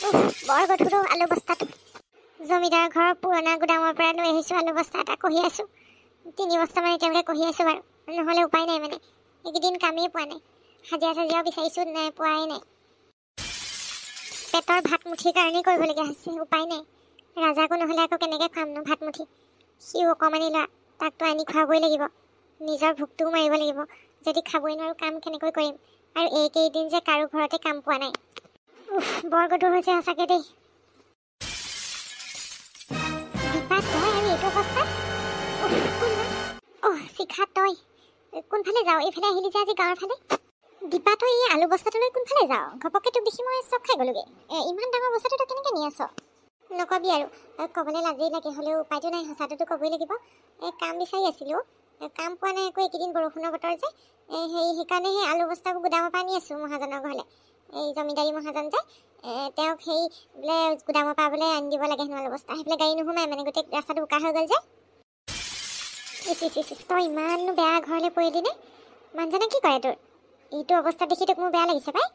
বৰ গধুৰ আলু বস্তাটো। জমিদাৰ ঘৰৰ পুৰণা গুদামৰ পৰা লৈ আহিছোঁ আলু বস্তা এটা কঢ়ি আছোঁ। 3 বস্তামান এতিয়ালৈকে কঢ়ি আছোঁ বাৰু, নহ'লে উপায় নাই মানে। এইকেইদিন কামেই পোৱা নাই, হাজিৰাও বিচাৰিছোঁ, নাই পোৱাই নাই। পেটৰ ভাত মুঠিৰ কাৰণেই কৰিবলগীয়া হৈছে, উপায় নাই। ৰাজাকো নহ'লে আকৌ কেনেকৈ খুৱাম নো ভাত মুঠি। সিও অকণমানি ল'ৰা, তাকতো আনি খুৱাবই লাগিব, নিজৰ ভোকটোও মাৰিব লাগিব। যদি খাবই নোৱাৰোঁ কাম কেনেকৈ কৰিম? আৰু এইকেইদিন যে কাৰো ঘৰতে কাম পোৱা নাই। বৰ গধুৰ হৈছে সঁচাকৈ দেই। দীপা তই আৰু এইটো অৱস্থাত? শিখা তই কোনফালে যাওঁ? এইফালে আহিলি যে আজি গাঁৱৰ ফালে। দীপা তই এই আলু বস্তাটো লৈ কোনফালে যাওঁ? ঘপককৈ তোক দেখি মই চব খাই গ'লোগৈ। ইমান ডাঙৰ বস্তাটো তই কেনেকৈ নি আছ? নকবি আৰু, ক'বলৈ লাজেই লাগে, হ'লেও উপায়টো নাই, সঁচাটোতো ক'বই লাগিব। কাম বিচাৰি আছিলোঁ, কাম পোৱা নাই আকৌ। এইকেইদিন বৰষুণৰ বতৰ যে, সেইকাৰণে সেই আলু বস্তাবোৰ গুদামৰ পৰা আনি আছোঁ মহাজনৰ ঘৰলৈ। এই জমিদাৰী মহাজন যে, তেওঁক সেই বোলে গুদামৰ পৰা বোলে আনি দিব লাগে হেনো আলু বস্তা। সেইফালে গাড়ী নোসোমাই মানে, গোটেই ৰাস্তাটো বোকা হৈ গ'ল যে। তই ইমানো বেয়া ঘৰলৈ পৰিলি নে? মানুহজনে কি কৰে তোৰ? এইটো অৱস্থা দেখি তোক মোৰ বেয়া লাগিছে পাই।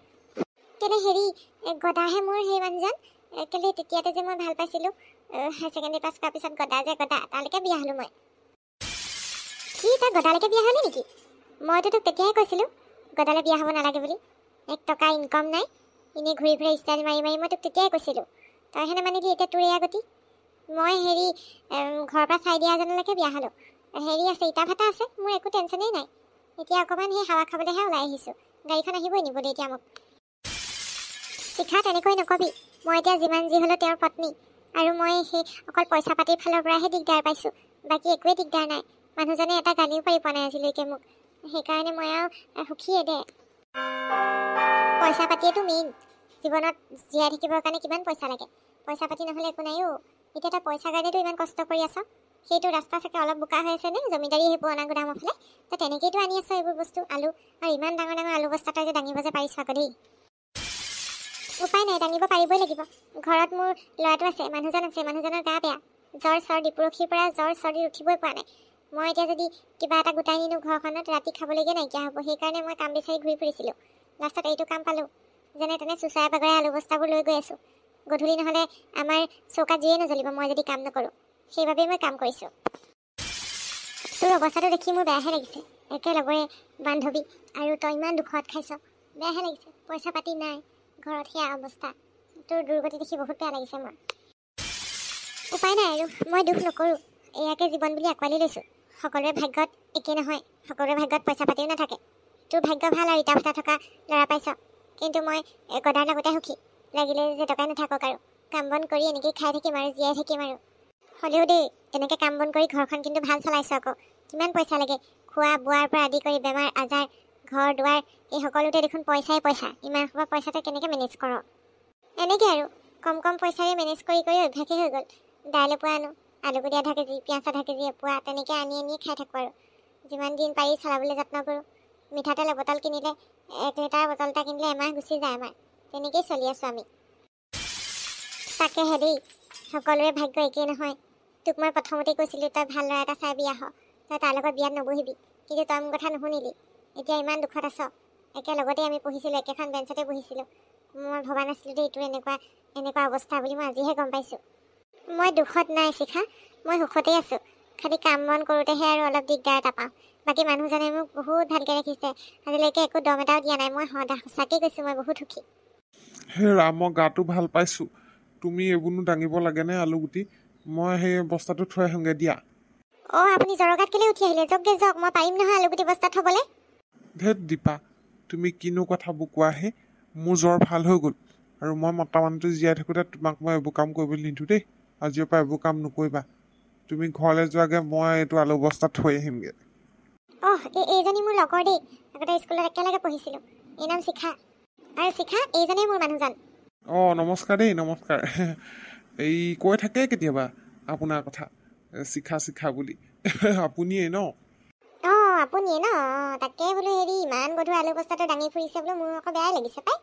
কেলে হেৰি গদাহে মোৰ সেই মানুহজন। কেলে তেতিয়াতে যে মই ভাল পাইছিলোঁ, হায়াৰ ছেকেণ্ডেৰী পাছ কৰাৰ পিছত গদা তালৈকে বিয়া হ'লোঁ মই। কি তই গদালৈকে বিয়া হ'লি নেকি? মইতো তোক তেতিয়াই কৈছিলোঁ গদালৈ বিয়া হ'ব নালাগে বুলি। 1 টকা ইনকম নাই, এনেই ঘূৰি ফুৰে ষ্টাইল মাৰি মই তোক তেতিয়াই কৈছিলোঁ। তই হেনে মানিলি, এতিয়া তোৰ এয়া গতি। মই হেৰি ঘৰৰ পৰা চাই দিয়া এজনলৈকে বিয়া হ'লোঁ। হেৰি আছে, ইটা ভাটা আছে, মোৰ একো টেনশ্যনেই নাই। এতিয়া অকণমান সেই হাৱা খাবলৈহে ওলাই আহিছোঁ। গাড়ীখন আহিবই নিবলৈ এতিয়া মোক। শিখা তেনেকৈ নকবি, মই এতিয়া যিমান যি হ'লেও তেওঁৰ পত্নী, আৰু মই সেই অকল পইচা পাতিৰ ফালৰ পৰাহে দিগদাৰ পাইছোঁ, বাকী একোৱেই দিগদাৰ নাই। মানুহজনে এটা গালিও পাৰি পোৱা নাই আজিলৈকে মোক, সেইকাৰণে মই আৰু সুখীয়ে দে। পইচা পাতিয়েতো মেইন জীৱনত। জীয়াই থাকিবৰ কাৰণে কিমান পইচা লাগে? পইচা পাতি নহ'লে একো নাই অ'। এতিয়া তই পইচাৰ কাৰণেতো ইমান কষ্ট কৰি আছ। সেইটো ৰাস্তা চাগে অলপ বোকা হৈ আছে নে জমিদাৰী সেই পুৰণা গুদামৰ ফালে? তই তেনেকৈতো আনি আছ এইবোৰ বস্তু, আলু। আৰু ইমান ডাঙৰ ডাঙৰ আলু বস্তা তই যে দাঙিব যে পাৰিছ আকৌ দেই। উপায় নাই, দাঙিব পাৰিবই লাগিব। ঘৰত মোৰ ল'ৰাটো আছে, মানুহজন আছে, মানুহজনৰ গা বেয়া, জ্বৰ চৰ্দি, পৰহিৰ পৰা জ্বৰ চৰ্দি উঠিবই পৰা নাই। মই এতিয়া যদি কিবা এটা গোটাই নিনো ঘৰখনত, ৰাতি খাবলৈকে নাইকিয়া হ'ব। সেইকাৰণে মই কাম বিচাৰি ঘূৰি ফুৰিছিলোঁ। লাষ্টত এইটো কাম পালোঁ, যেনে তেনে চুচাই বাগৰে আলু বস্তাবোৰ লৈ গৈ আছোঁ। গধূলি নহ'লে আমাৰ চৌকাত যিয়ে নজ্বলিব মই যদি কাম নকৰোঁ, সেইবাবেই মই কাম কৰিছোঁ। তোৰ অৱস্থাটো দেখি মোৰ বেয়াহে লাগিছে। একে লগৰে বান্ধৱী, আৰু তই ইমান দুখত খাইছ, বেয়াহে লাগিছে। পইচা পাতি নাই, ঘৰত সেয়া অৱস্থা। তোৰ দুৰ্গতি দেখি বহুত বেয়া লাগিছে মোৰ। উপায় নাই আৰু, মই দুখ নকৰোঁ। এয়াকে জীৱন বুলি আঁকোৱালি লৈছোঁ। সকলোৰে ভাগ্যত একেই নহয়, সকলোৰে ভাগ্যত পইচা পাতিও নাথাকে। তোৰ ভাগ্য ভাল আৰু ইটা ভাটা থকা ল'ৰা পাইছ, কিন্তু মই গদাৰ লগতে সুখী। লাগিলে যে টকাই নাথাকক আৰু, কাম বন কৰি এনেকেই খাই থাকিম আৰু জীয়াই থাকিম আৰু। হ'লেও দেই, এনেকৈ কাম বন কৰি ঘৰখন কিন্তু ভাল চলাইছোঁ আকৌ। কিমান পইচা লাগে, খোৱা বোৱাৰ পৰা আদি কৰি বেমাৰ আজাৰ, ঘৰ দুৱাৰ, এই সকলোতে দেখোন পইচাই পইচা। ইমান সোপা পইচা তই কেনেকৈ মেনেজ কৰ? এনেকৈ আৰু কম পইচাৰে মেনেজ কৰি অভ্যাসেই হৈ গ'ল। দাইল এপোৱা আনো, আলুগুটি আধা কেজি, পিঁয়াজ আধা কেজি এপোৱা, তেনেকৈ আনি খাই থাকোঁ আৰু। যিমান দিন পাৰি চলাবলৈ যত্ন কৰোঁ। মিঠাতেল বটল কিনিলে, 1 লিটাৰ বটল এটা কিনিলে এমাহ গুচি যায় আমাৰ। তেনেকেই চলি আছোঁ আমি। তাকেহে দেই, সকলোৰে ভাগ্য একেই নহয়। তোক মই প্ৰথমতেই কৈছিলোঁ তই ভাল ল'ৰা এটা চাই বিয়া হ, তই তাৰ লগত বিয়াত নবহিবি, কিন্তু তই মোৰ কথা নুশুনিলি। এতিয়া ইমান দুখত আছ। একেলগতে আমি পঢ়িছিলোঁ, একেখন বেঞ্চতে বহিছিলোঁ। মই ভবা নাছিলোঁ দেই তোৰ এনেকুৱা অৱস্থা বুলি। মই আজিহে গম পাইছোঁ। মই দুখত নাই শিখা, মই সুখতেই আছোঁ। খালি কাম বন কৰোঁতেহে আৰু অলপ দিগদাৰ এটা পাওঁ। বাকী মানুহজনে মোক বহুত ভালকৈ ৰাখিছে, আজিলৈকে একো দম এটাও দিয়া নাই। মই সঁচাকৈ কৈছোঁ, মই বহুত সুখী। হেৰা, মই গাটো ভাল পাইছোঁ। তুমি এইবোৰনো দাঙিব লাগেনে আলুগুটি? মই সেই বস্তাটো থৈ আহোঁগৈ দিয়া। আপুনি জ্বৰৰ গাত কেলৈ উঠি আহিলে? যাওক, মই পাৰিম নহয় আলুগুটি বস্তা থ'বলৈ। ধেত দীপা, তুমি কিনো কথাবোৰ কোৱাহে? মোৰ জ্বৰ ভাল হৈ গ'ল, আৰু মই মতা মানুহটো জীয়াই থাকোঁতে তোমাক মই এইবোৰ কাম কৰিবলৈ নিদিওঁ দেই। আজিৰ পৰা এইবোৰ কাম নকৰিবা। তুমি ঘৰলৈ যোৱাগৈ, মই এইটো আলু বস্তা থৈ আহিমগৈ। এইজনী মোৰ লগৰ দেই, আগতে স্কুলত একেলগে পঢ়িছিলোঁ। এই নাম শিখা, আৰু শিখা এইজনেই মোৰ মানুহজন। নমস্কাৰ দেই, নমস্কাৰ। এই কৈ থাকে কেতিয়াবা আপোনাৰ কথা, শিখা বুলি। আপুনিয়ে ন? আপুনিয়ে ন? তাকে বোলো, হেৰি ইমান গধুৰ আলু বস্তাটো দাঙি ফুৰিছে বোলো, মোৰ আকৌ বেয়াই লাগিছে পাই।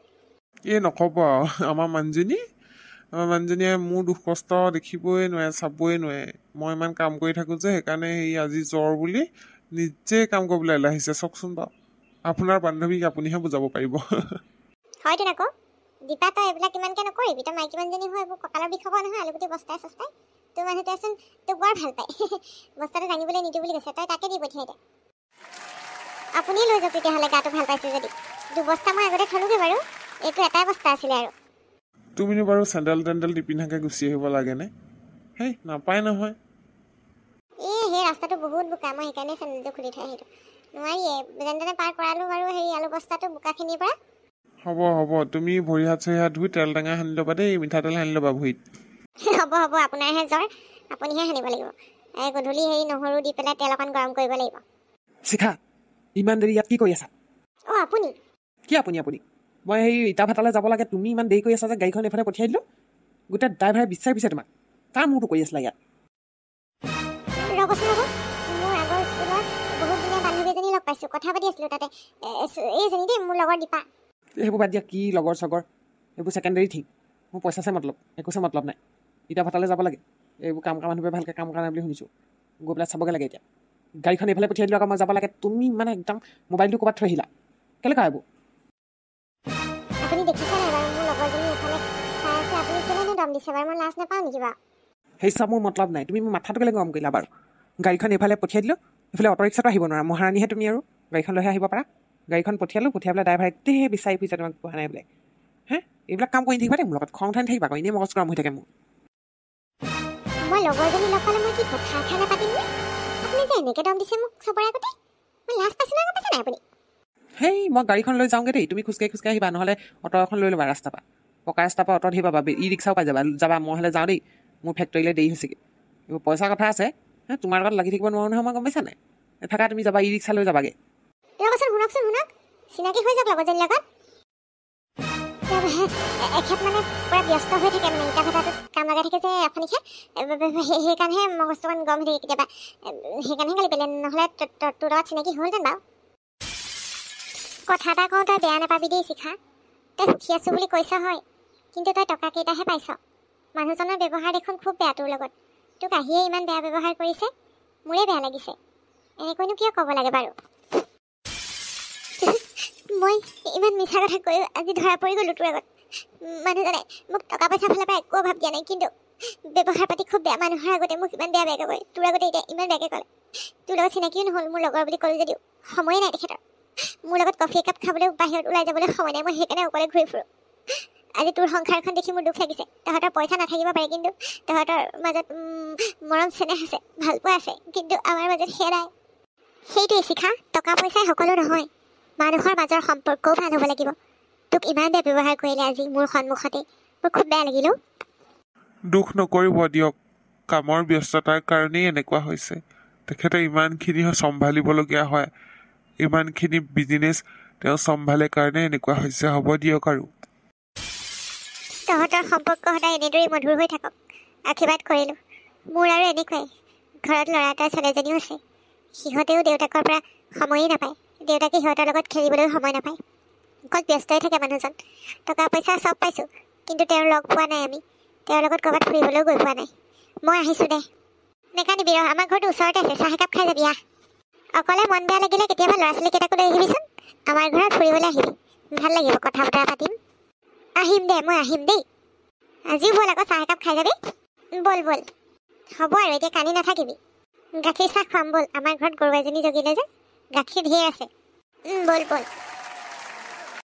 নক'ব আৰু, আমাৰ মানুহজনীয়ে মোৰ দুখ কষ্ট দেখিবই নোৱাৰে, চাবই নোৱাৰে। মই ইমান কাম কৰি থাকোঁ যে, সেইকাৰণে আজি জ্বৰ বুলি নিজে কাম কৰিবলৈ এলাহিছে। চাওকচোন বাৰু, আপোনাৰ বান্ধৱীক আপুনিহে বুজাব পাৰিব। হয়তো আকৌ, দীপা তই এইবিলাক ইমানকৈ নকৰিবি। কৰিবি তই মাইকী মানুহজনী হয় এইবোৰ কঁকালৰ বিষ হ'ব নহয় আলুগুটি বস্তাই চস্তাই তোৰ মানুহটোৱেচোন তোক বৰ ভাল পায় বস্তাটো দাঙিবলৈ নিদিওঁ বুলি কৈছে তই তাকে দি পঠিয়াই দে আপুনি লৈ যাওক তেতিয়াহ'লে গাটো ভাল পাইছে যদি 2 বস্তা মই আগতে থলোগৈ বাৰু এইটো এটাই বস্তা আছিলে আৰু তুমিনো বাৰু চেণ্ডেল টেণ্ডেল নিপিন্ধাকৈ গুচি আহিব লাগেনে হেই নাপায় নহয় সেই ৰাস্তাটো বহুত বোকা মই সেইকাৰণে চেণ্ডেলটো খুলি থৈ আহিলোঁ নোৱাৰিয়ে যেনে তেনে পাৰ কৰালোঁ বাৰু হেৰি আলু বস্তাটো বোকাখিনিৰ পৰা হ'ব তুমি ভৰি হাত চৰি হাত ধুই তেল টেঙা সানি ল'বা দেই মিঠাতেল সানি ল'বা ভৰিত হ'ব আপোনাৰহে জ্বৰ আপুনিহে সানিব লাগিব গধূলি হেৰি নহৰু দি পেলাই তেল অকণ গৰম কৰিব লাগিব শিখা ইমান দেৰি ইয়াত কি কৰি আছা আপুনি কি আপুনি মই সেই ইটা ভাটালৈ যাব লাগে তুমি ইমান দেৰি কৰি আছা যে গাড়ীখন এইফালে পঠিয়াই দিলোঁ গোটেই ড্ৰাইভাৰে বিচাৰি পিছে তোমাক কাৰ মূৰটো কৰি আছিলা ইয়াত ৰ'বচোন মোৰ আগৰ স্কুলত বহুত দিনীয়া বান্ধৱী এজনী লগ পাইছোঁ কথা পাতি আছিলোঁ তাতে এইজনী দেই মোৰ লগৰ দীপা সেইবোৰ বাদ দিয়া কি লগৰ চগৰ এইবোৰ ছেকেণ্ডেৰী থিং মোৰ পইচাছে মতলব একোছে মতলব নাই ইটা ভাটালৈ যাব লাগে এইবোৰ কাম কৰা মানুহবোৰে ভালকৈ কাম কৰা নাই বুলি শুনিছোঁ গৈ পেলাই চাবগৈ লাগে এতিয়া গাড়ীখন এইফালে পঠিয়াই দিলোঁ আকৌ মই যাব লাগে তুমি মানে একদম মোবাইলটো ক'ৰবাত থৈ আহিলা কেনেকুৱা এইবোৰ আপুনি দেখিছে নাই বাৰু মোৰ লগৰজনী এইফালে চাই আছে আপুনি কেলেনো দম দিছে বাৰু মই লাজ নাপাওঁ নেকি বাৰু সেই চব মোৰ মতলব নাই তুমি মোৰ মাথাটো কেলৈ গৰম কৰিলা বাৰু গাড়ীখন এইফালে পঠিয়াই দিলোঁ এইফালে অটো ৰিক্সাটো আহিব নোৱাৰা মহাৰাণীহে তুমি আৰু গাড়ীখন লৈহে আহিব পাৰা গাড়ীখন পঠিয়াই পেলাই ড্ৰাইভাৰে গোটেই বিচাৰি ফুৰিছে তোমাক পোৱা নাই বোলে হে এইবিলাক কাম কৰি থাকিবা দেই মোৰ লগত খং উঠাই নাথাকিবা আকৌ এনেই মগজ গৰম হৈ থাকে মোৰ মই লগৰজনী লগ পালে মই কি কথা নাপাতিম নে আপুনি যে এনেকৈ দম দিছে মোক চবৰে আগতে মই লাজ পাইছোঁ নাই পাইছে নাই আপুনি সেই মই গাড়ীখন লৈ যাওঁগৈ দেই তুমি খোজকাঢ়ি আহিবা নহ'লে অটো এখন লৈ ল'বা ৰাস্তাৰ পৰা পকা ৰাস্তাৰ পৰা অটো ধৰি পাবা ই ৰিক্সাও পাই যাবা মই হ'লে যাওঁ দেই মোৰ ফেক্টৰীলৈ দেৰি হৈছেগৈ এইবোৰ পইচাৰ কথা আছে তোমাৰ লগত লাগি থাকিব নোৱাৰো নহয় মই গম পাইছা নাই থাকা তুমি যাবা ই ৰিক্সা লৈ যাবাগৈ ৰ'বচোন শুনক চিনাকি হৈ যাওক লগৰজনীৰ লগত এখেত মানে পুৰা ব্যস্ত হৈ থাকে মানে ইটা ভাটাটোত কাম লগাই থাকে যে এখনিখে সেইকাৰণেহে মগজটো অকণ গৰম হৈ থাকে কেতিয়াবা সেইকাৰণেহে গালি পেলে নহ'লে তোৰ লগত চিনাকি হ'লহেঁতেন বাৰু কথা এটা কওঁ তই বেয়া নাপাবি দেই শিখা তই সুখী আছোঁ বুলি কৈছ হয় কিন্তু তই টকা কেইটাহে পাইছ মানুহজনৰ ব্যৱহাৰ দেখোন খুব বেয়া তোৰ লগত তোক আহিয়ে ইমান বেয়া ব্যৱহাৰ কৰিছে মোৰে বেয়া লাগিছে এনেকৈনো কিয় ক'ব লাগে বাৰু মই ইমান মিছা কথা কৈ আজি ধৰা পৰি গ'লোঁ তোৰ আগত মানুহজনে মোক টকা পইচা ফালৰ পৰা একো অভাৱ দিয়া নাই কিন্তু ব্যৱহাৰ পাতি খুব বেয়া মানুহৰ আগতে মোক ইমান বেয়াকৈ কৰে তোৰ আগতে এতিয়া ইমান বেয়াকৈ ক'লে তোৰ লগত চিনাকিও নহ'ল মোৰ লগৰ বুলি ক'লোঁ যদিও সময়ে নাই তেখেতৰ মোৰ লগত কফি একাপ খাবলৈ বাহিৰত ওলাই যাবলৈ সময় নাই মই সেইকাৰণে অকলে ঘূৰি ফুৰোঁ আজি তোৰ সংসাৰখন দেখি মোৰ দুখ লাগিছে তহঁতৰ পইচা নাথাকিব পাৰে কিন্তু তহঁতৰ মাজত মৰম চেনেহ আছে ভালপোৱা আছে কিন্তু আমাৰ মাজত হেৰাই সেইটোৱে শিখা টকা পইচাই সকলো নহয় মানুহৰ মাজৰ সম্পৰ্কও ভাল হ'ব লাগিব তোক ইমান বেয়া ব্যৱহাৰ কৰিলে আজি মোৰ সন্মুখতে মোৰ খুব বেয়া লাগিল দুখ নকৰিব দিয়ক কামৰ ব্যস্ততাৰ কাৰণেই এনেকুৱা হৈছে তেখেতে ইমানখিনি চম্ভালিবলগীয়া হয় ইমানখিনি বিজনেছ তেওঁ চম্ভালে কাৰণে এনেকুৱা হৈছে হ'ব দিয়ক আৰু তহঁতৰ সম্পৰ্ক সদায় এনেদৰেই মধুৰ হৈ থাকক আশীৰ্বাদ কৰিলোঁ মোৰ আৰু এনেকুৱাই ঘৰত ল'ৰা এটা ছোৱালীজনীও আছে সিহঁতেও দেউতাকৰ পৰা সময়েই নাপায় দেউতাকে সিহঁতৰ লগত খেলিবলৈও সময় নাপায় অকল ব্যস্তই থাকে মানুহজন টকা পইচা চব পাইছোঁ কিন্তু তেওঁৰ লগ পোৱা নাই আমি তেওঁৰ লগত ক'ৰবাত ফুৰিবলৈও গৈ পোৱা নাই মই আহিছোঁ দে নেকান্দিবি ৰ আমাৰ ঘৰটো ওচৰতে আছে চাহ একাপ খাই যাবি আহ অকলে মন বেয়া লাগিলে কেতিয়াবা ল'ৰা ছোৱালীকেইটাকো লৈ আহিবিচোন আমাৰ ঘৰত ফুৰিবলৈ আহিবি ভাল লাগিব কথা বতৰা পাতিম আহিম দে মই আহিম দেই আজিও ব'ল আকৌ চাহ একাপ খাই যাবি ব'ল হ'ব আৰু এতিয়া কান্দি নাথাকিবি গাখীৰ চাহ খুৱাম ব'ল আমাৰ ঘৰত গৰু এজনী জগিলে যে গাখীৰ ঢেৰ আছে ব'ল